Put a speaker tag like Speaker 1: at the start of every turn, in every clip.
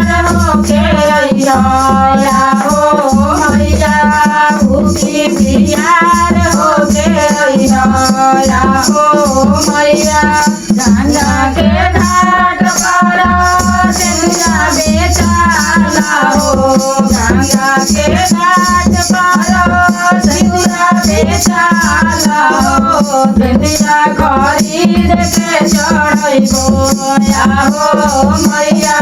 Speaker 1: बिहार होके अइया हो मैया ऊपी बिहार होके अइया हो मैया गंगा के घाट पर सिंदूरा बेचाला हो गंगा के घाट पर सिंदूरा बेचाला हो बिंदिया खरीद के चढ़ैबो हो मैया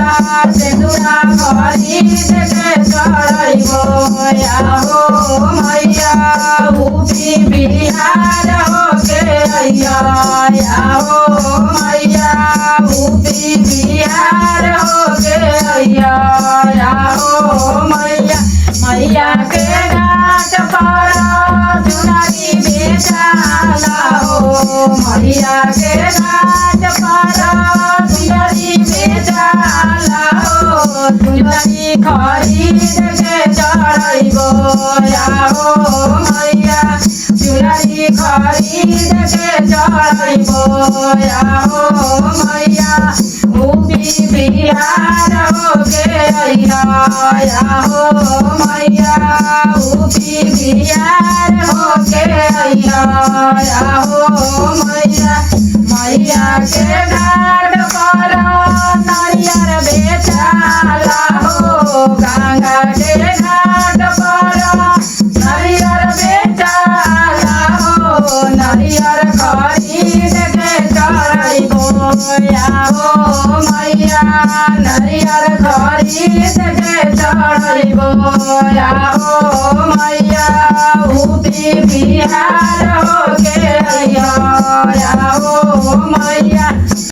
Speaker 1: सिंदूरा खरीद के चढ़ैबो हो मैया ऊपी बिहार होके अइया हो मैया ऊपी बिहार होके अइया हो मैया मैया के घाट पर चुनरी बेचाला हो मैया के घाट पर चुनरी बेचाला हो चुनरी खरीद के चढ़ैबो हो मैया चुनरी खरीद के चढ़ैबो हो मैया ऊपी बिहार होके अइया हो मैया ऊपी बिहार होके अइया हो मैया मैया के घाट पर नारियल बेचाला हो गंगा के घाट पर नारियल बेचाला हो नारियल खरीद के चढ़ैबो हो मैया नारियल खरीद के चढ़ैबो हो मैया ऊपी बिहार होके अइया हो